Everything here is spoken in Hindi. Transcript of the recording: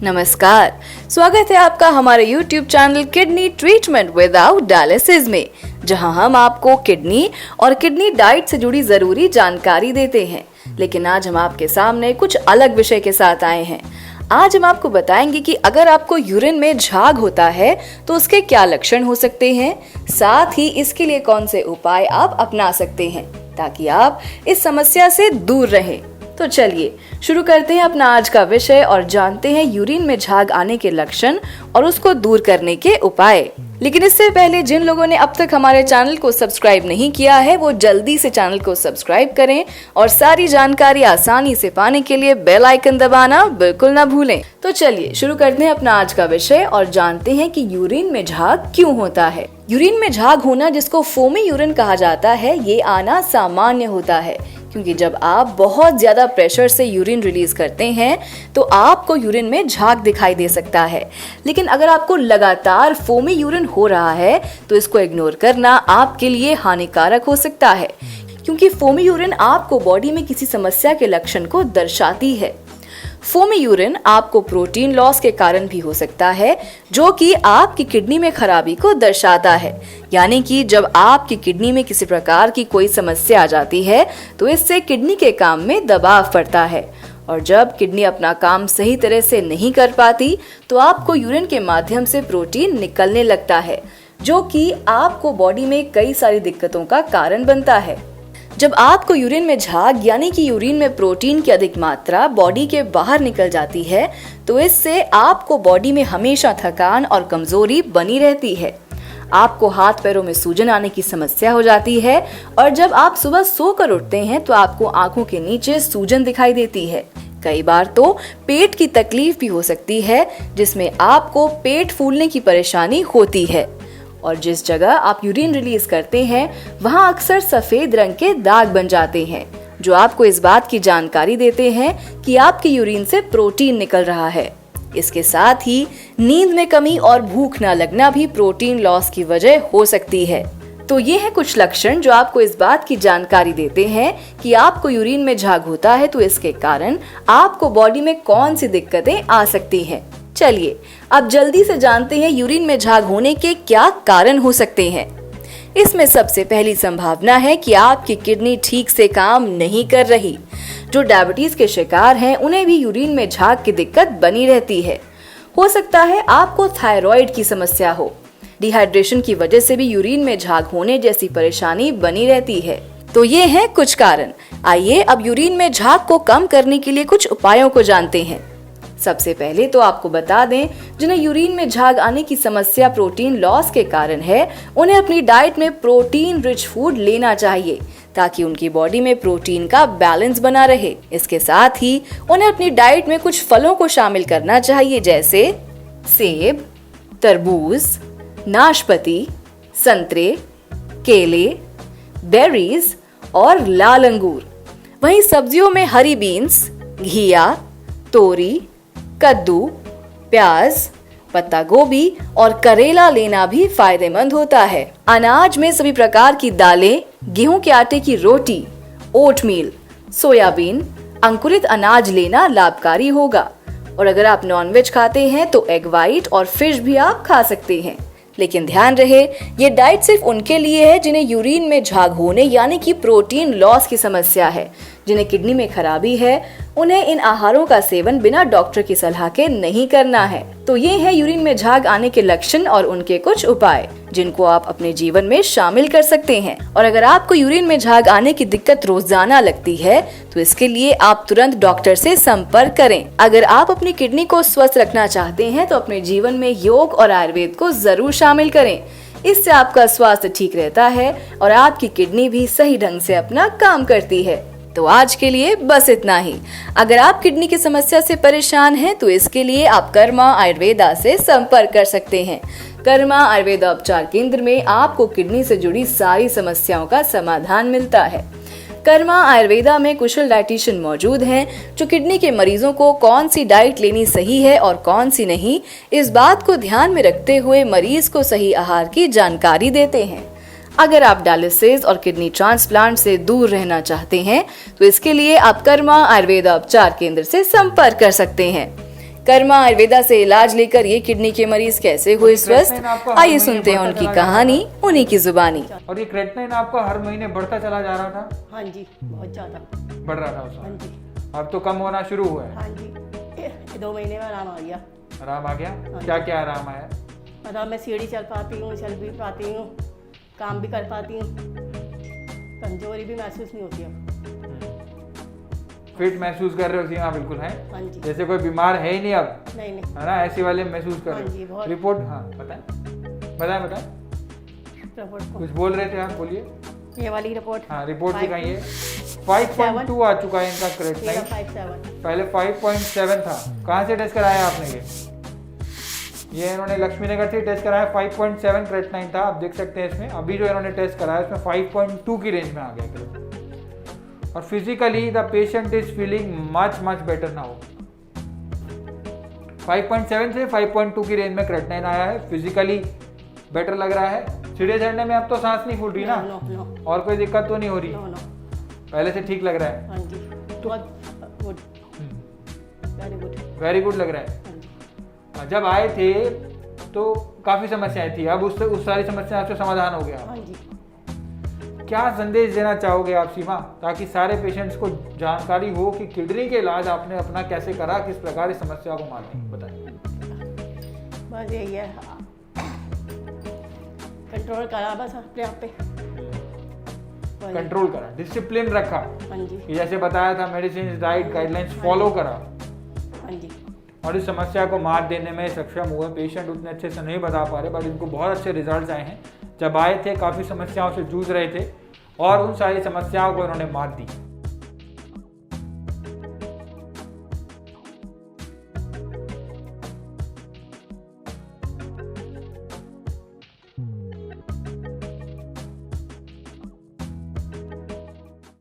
नमस्कार, स्वागत है आपका हमारे YouTube channel kidney treatment without dialysis में, जहां हम आपको किडनी और किडनी डाइट से जुड़ी जरूरी जानकारी देते हैं। लेकिन आज हम आपके सामने कुछ अलग विषय के साथ आए हैं। आज हम आपको बताएंगे कि अगर आपको यूरिन में झाग होता है तो उसके क्या लक्षण हो सकते हैं, साथ ही इसके लिए कौन से उपाय आप अपना सकते हैं ताकि आप इस समस्या से दूर रहें। तो चलिए शुरू करते हैं अपना आज का विषय और जानते हैं यूरिन में झाग आने के लक्षण और उसको दूर करने के उपाय। लेकिन इससे पहले जिन लोगों ने अब तक हमारे चैनल को सब्सक्राइब नहीं किया है वो जल्दी से चैनल को सब्सक्राइब करें और सारी जानकारी आसानी से पाने के लिए बेल आइकन दबाना बिल्कुल ना भूलें। तो चलिए शुरू करते हैं अपना आज का विषय और जानते हैं कि यूरिन में झाग क्यों होता है। यूरिन में झाग होना, जिसको फोमी यूरिन कहा जाता है, ये आना सामान्य होता है क्योंकि जब आप बहुत ज्यादा प्रेशर से यूरिन रिलीज करते हैं तो आपको यूरिन में झाग दिखाई दे सकता है। लेकिन अगर आपको लगातार फोमी यूरिन हो रहा है तो इसको इग्नोर करना आपके लिए हानिकारक हो सकता है, क्योंकि फोमी यूरिन आपको बॉडी में किसी समस्या के लक्षण को दर्शाती है। फोमी यूरिन आपको प्रोटीन लॉस के कारण भी हो सकता है, जो कि आपकी किडनी में खराबी को दर्शाता है। यानी कि जब आपकी किडनी में किसी प्रकार की कोई समस्या आ जाती है तो इससे किडनी के काम में दबाव पड़ता है, और जब किडनी अपना काम सही तरह से नहीं कर पाती तो आपको यूरिन के माध्यम से प्रोटीन निकलने लगता है, जो कि आपको बॉडी में कई सारी दिक्कतों का कारण बनता है। जब आपको यूरिन में झाग यानी कि यूरिन में प्रोटीन की अधिक मात्रा बॉडी के बाहर निकल जाती है तो इससे आपको बॉडी में हमेशा थकान और कमजोरी बनी रहती है। आपको हाथ पैरों में सूजन आने की समस्या हो जाती है, और जब आप सुबह सोकर उठते हैं तो आपको आंखों के नीचे सूजन दिखाई देती है। कई बार तो पेट की तकलीफ भी हो सकती है, जिसमें आपको पेट फूलने की परेशानी होती है, और जिस जगह आप यूरिन रिलीज करते हैं वहां अक्सर सफेद रंग के दाग बन जाते हैं, जो आपको इस बात की जानकारी देते हैं कि आपके यूरिन से प्रोटीन निकल रहा है। इसके साथ ही नींद में कमी और भूख न लगना भी प्रोटीन लॉस की वजह हो सकती है। तो ये है कुछ लक्षण जो आपको इस बात की जानकारी देते हैं कि आपको यूरिन में झाग होता है तो इसके कारण आपको बॉडी में कौन सी दिक्कतें आ सकती हैं। चलिए अब जल्दी से जानते हैं यूरिन में झाग होने के क्या कारण हो सकते हैं। इसमें सबसे पहली संभावना है कि आपकी किडनी ठीक से काम नहीं कर रही। जो डायबिटीज के शिकार हैं उन्हें भी यूरिन में झाग की दिक्कत बनी रहती है। हो सकता है आपको थायराइड की समस्या हो। डिहाइड्रेशन की वजह से भी यूरिन में झाग होने जैसी परेशानी बनी रहती है। तो ये हैं कुछ कारण। आइए अब यूरिन में झाग को कम करने के लिए कुछ उपायों को जानते हैं। सबसे पहले तो आपको बता दें, जिन्हें यूरिन में झाग आने की समस्या प्रोटीन लॉस के कारण है, उन्हें अपनी डाइट में प्रोटीन रिच फूड लेना चाहिए ताकि उनकी बॉडी में प्रोटीन का बैलेंस बना रहे। इसके साथ ही उन्हें अपनी डाइट में कुछ फलों को शामिल करना चाहिए, जैसे सेब, तरबूज, नाशपाती, संतरे, केले, बेरीज और लाल अंगूर। वहीं सब्जियों में हरी बीन्स, घिया, तोरी, कद्दू, प्याज, पत्ता गोभी और करेला लेना भी फायदेमंद होता है। अनाज में सभी प्रकार की दालें, गेहूं के आटे की रोटी, ओटमील, सोयाबीन, अंकुरित अनाज लेना लाभकारी होगा। और अगर आप नॉनवेज खाते हैं तो एग वाइट और फिश भी आप खा सकते हैं। लेकिन ध्यान रहे, ये डाइट सिर्फ उनके लिए है जिन्हें यूरिन में झाग होने यानी कि प्रोटीन लॉस की समस्या है। जिन्हें किडनी में खराबी है उन्हें इन आहारों का सेवन बिना डॉक्टर की सलाह के नहीं करना है। तो ये है यूरिन में झाग आने के लक्षण और उनके कुछ उपाय, जिनको आप अपने जीवन में शामिल कर सकते हैं। और अगर आपको यूरिन में झाग आने की दिक्कत रोजाना लगती है तो इसके लिए आप तुरंत डॉक्टर से संपर्क करें। अगर आप अपनी किडनी को स्वस्थ रखना चाहते हैं तो अपने जीवन में योग और आयुर्वेद को जरूर शामिल करें। इससे आपका स्वास्थ्य ठीक रहता है और आपकी किडनी भी सही ढंग से अपना काम करती है। तो आज के लिए बस इतना ही। अगर आप किडनी की समस्या से परेशान हैं तो इसके लिए आप कर्मा आयुर्वेदा से संपर्क कर सकते हैं। कर्मा आयुर्वेदा उपचार केंद्र में आपको किडनी से जुड़ी सारी समस्याओं का समाधान मिलता है। कर्मा आयुर्वेदा में कुशल डाइटिशियन मौजूद हैं जो किडनी के मरीजों को कौन सी डाइट लेनी सही है और कौन सी नहीं, इस बात को ध्यान में रखते हुए मरीज को सही आहार की जानकारी देते हैं। अगर आप डायलिसिस और किडनी ट्रांसप्लांट से दूर रहना चाहते हैं तो इसके लिए आप कर्मा आयुर्वेदा उपचार केंद्र से संपर्क कर सकते हैं। कर्मा आयुर्वेदा से इलाज लेकर ये किडनी के मरीज कैसे हुए स्वस्थ, आइए सुनते हैं उनकी कहानी उन्हीं की जुबानी। और ये क्रेटिनिन आपका हर महीने बढ़ता चला जा रहा था? हाँ जी, बहुत ज़्यादा बढ़ रहा था उसमें। हाँ जी, अब तो कम होना शुरू हुआ है? हाँ जी, 2 महीने में आराम आ गया। आराम आ गया? हाँ क्या क्या आराम आया? मतलब मैं सीढ़ी चल पाती हूँ, चल भी पाती हूँ, काम भी कर पाती हूँ, कमजोरी भी महसूस नहीं होती अब। फिट महसूस कर रहे हो सीमा? बिल्कुल है, हाँ जी, जैसे कोई बीमार है ही नहीं अब, नहीं नहीं, है ना? ऐसे वाले महसूस कर हाँ जी, रहे हो? बहुत। रिपोर्ट, हाँ बताएं बताएं बताएं, रिपोर्ट को कुछ बोल रहे थे आप, बोलिए। ये वाली रिपोर्ट, हाँ रिपोर्ट 5.2 दिखाइए। 5.2 आ चुका है इनका क्रेटिनिन, 5.7। पहले 5.7 था। कहाँ से टेस्ट कराया आपने ये इन्होंने लक्ष्मी नगर से टेस्ट कराया। 5.7 क्रेटिनिन था, आप देख सकते हैं इसमें। अभी जो इन्होंने टेस्ट कराया उसमें 5.2 की रेंज में आ गया क्रेटिनिन। और physically the patient is feeling much much better now. 5.7 से 5.2 की रेंज में क्रेटिनिन आया है, फिजिकली बेटर लग रहा है। सीढ़ी चढ़ने में अब तो सांस नहीं फूल रही ना? नो नो और कोई दिक्कत तो नहीं हो रही? नो नो, पहले से ठीक लग रहा है? हाँ जी, बहुत good, very good, very good लग रहा है। हाँ जी, जब आए थे तो काफी समस्याएं थी, अब उससे उस सारी समस्या से समाधान हो गया। हाँ जी। क्या संदेश देना चाहोगे आप सीमा, ताकि सारे पेशेंट्स को जानकारी हो कि किडनी के इलाज आपने अपना कैसे करा, किस प्रकार इस समस्या को मार दी? बताइए। बस यही है, कंट्रोल करा बस अपने आप पे, कंट्रोल करा, डिसिप्लिन रखा, हाँ जी, कि जैसे बताया था मेडिसिन डाइट गाइडलाइंस फॉलो करा, हाँ जी, और इस समस्या को मात देने में सक्षम हुए। पेशेंट उतने अच्छे से नहीं बता पा रहे, बट इनको बहुत अच्छे रिजल्ट्स आए हैं। जब आए थे काफ़ी समस्याओं से जूझ रहे थे और उन सारी समस्याओं को इन्होंने मात दी।